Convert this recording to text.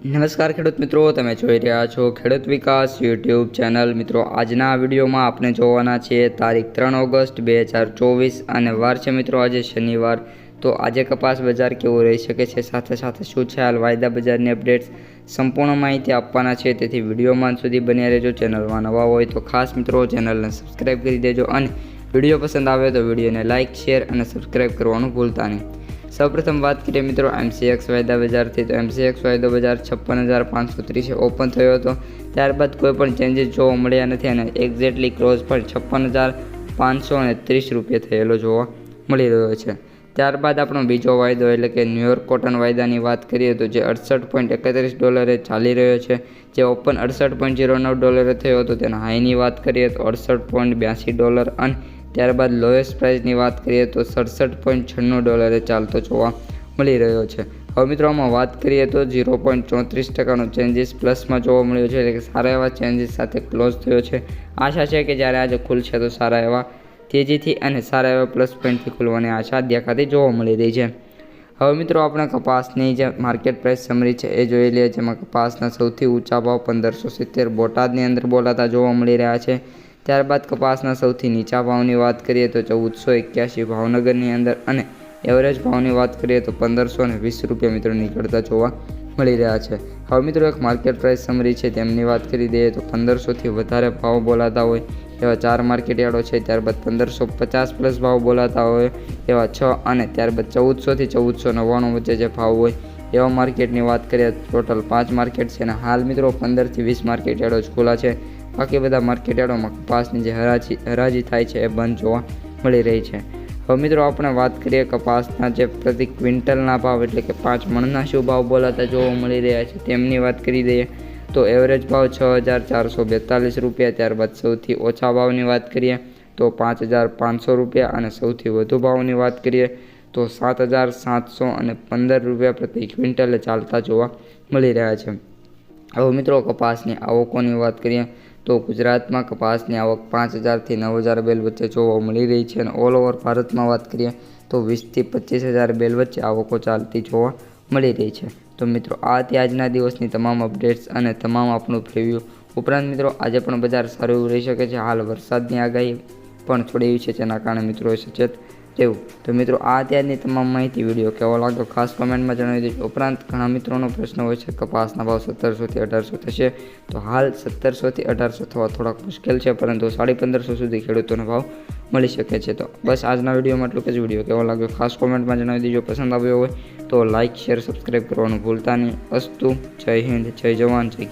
નમસ્કાર ખેડૂત મિત્રો, તમે જોઈ રહ્યા છો ખેડૂત વિકાસ યુટ્યુબ ચેનલ। મિત્રો, આજના આ વિડીયોમાં આપણે જોવાના છીએ તારીખ 3 ઓગસ્ટ 2024 અને વાર છે મિત્રો આજે શનિવાર। તો આજે કપાસ બજાર કેવું રહી શકે છે, સાથે સાથે શું છે હાલ વાયદા બજારની અપડેટ્સ, સંપૂર્ણ માહિતી આપવાના છે। તેથી વિડીયોમાં સુધી બન્યા રહેજો। ચેનલમાં નવા હોય તો ખાસ મિત્રો ચેનલને સબસ્ક્રાઈબ કરી દેજો અને વિડીયો પસંદ આવે તો વિડીયોને લાઇક, શેર અને સબસ્ક્રાઈબ કરવાનું ભૂલતા નહીં। સૌપ્રથમ વાત કરીએ મિત્રો MCX વાયદા બજારથી, તો MCX વાયદો બજાર 56,530 ઓપન થયો હતો। ત્યારબાદ કોઈ પણ ચેન્જીસ જોવા મળ્યા નથી અને એક્ઝેક્ટલી ક્લોઝ પણ 56,530 રૂપિયા થયેલો જોવા મળી રહ્યો છે। ત્યારબાદ આપણો બીજો વાયદો એટલે કે ન્યુયોર્ક કોટન વાયદાની વાત કરીએ તો જે $68.31 ચાલી રહ્યો છે, જે ઓપન $68.09 થયો હતો। તેના હાઈની વાત કરીએ તો $68.82 અને ત્યારબાદ લોએસ્ટ પ્રાઇસની વાત કરીએ તો $67.96 ચાલતો જોવા મળી રહ્યો છે। હવે મિત્રો આમાં વાત કરીએ તો 0.34%નો ચેન્જીસ પ્લસમાં જોવા મળ્યો છે, એટલે કે સારા એવા ચેન્જીસ સાથે ક્લોઝ થયો છે। આશા છે કે જ્યારે આજે ખુલશે તો સારા એવા તેજીથી અને સારા એવા પ્લસ પોઈન્ટથી ખુલવાની આશા દેખાતી જોવા મળી રહી છે। હવે મિત્રો આપણે કપાસની જે માર્કેટ પ્રાઇસ સમરી છે એ જોઈ લઈએ, જેમાં કપાસના સૌથી ઊંચા ભાવ 1570 બોટાદની અંદર બોલાતા જોવા મળી રહ્યા છે। ત્યારબાદ કપાસના સૌથી નીચા ભાવની વાત કરીએ તો 1481 ભાવનગરની અંદર અને એવરેજ ભાવની વાત કરીએ તો 1520 રૂપિયા મિત્રો નીકળતા જોવા મળી રહ્યા છે। હવે મિત્રો એક માર્કેટ પ્રાઇસ સમરી છે તેમની વાત કરી દઈએ તો 1500થી વધારે ભાવ બોલાતા હોય એવા 4 માર્કેટ યાર્ડો છે। ત્યારબાદ 1550 પ્લસ ભાવ બોલાતા હોય એવા 6 અને ત્યારબાદ 1400થી 1499 વચ્ચે જે ભાવ હોય એવા માર્કેટની વાત કરીએ તો ટોટલ 5 માર્કેટ છે અને હાલ મિત્રો 15થી 20 માર્કેટ યાર્ડો જ ખુલ્લા છે। બાકી બધા માર્કેટ યાર્ડોમાં કપાસની જે હરાજી થાય છે એ બંધ જોવા મળી રહી છે। હવે મિત્રો આપણે વાત કરીએ કપાસના જે પ્રતિ ક્વિન્ટલના ભાવ એટલે કે 5 મણના શું ભાવ બોલાતા જોવા મળી રહ્યા છે તેમની વાત કરી દઈએ તો એવરેજ ભાવ 6,442 રૂપિયા। ત્યારબાદ સૌથી ઓછા ભાવની વાત કરીએ તો 5,500 રૂપિયા અને સૌથી વધુ ભાવની વાત કરીએ તો 7,715 રૂપિયા પ્રતિ ક્વિન્ટલે ચાલતા જોવા મળી રહ્યા છે। હવે મિત્રો કપાસની આવકોની વાત કરીએ તો ગુજરાતમાં કપાસની આવક 5,000થી 9,000 બેલ વચ્ચે જોવા મળી રહી છે અને ઓલ ઓવર ભારતમાં વાત કરીએ તો 20,000થી 25,000 બેલ વચ્ચે આવકો ચાલતી જોવા મળી રહી છે। તો મિત્રો આ હતી આજના દિવસની તમામ અપડેટ્સ અને તમામ આપણું પ્રિવ્યૂ। ઉપરાંત મિત્રો આજે પણ બજાર સારું એવું રહી શકે છે। હાલ વરસાદની આગાહી પણ થોડી એવી છે, જેના કારણે મિત્રો સચેત રહેવું। તો મિત્રો આ ત્યારની તમામ માહિતી વિડીયો કેવો લાગ્યો ખાસ કમેન્ટમાં જણાવી દેજો। ઉપરાંત ઘણા મિત્રોનો પ્રશ્ન હોય છે કપાસના ભાવ 1700થી 1800 થશે, તો હાલ 1700થી 1800 થવા થોડાક મુશ્કેલ છે, પરંતુ 1550 સુધી ખેડૂતોનો ભાવ મળી શકે છે। તો બસ આજના વિડીયોમાં એટલું જ। વિડીયો કેવો લાગ્યો ખાસ કોમેન્ટમાં જણાવી દેજો। પસંદ આવ્યો હોય તો લાઇક, શેર, સબસ્ક્રાઈબ કરવાનું ભૂલતા નહીં। અસ્તુ, જય હિન્દ, જય જવાન, જય કિસાન।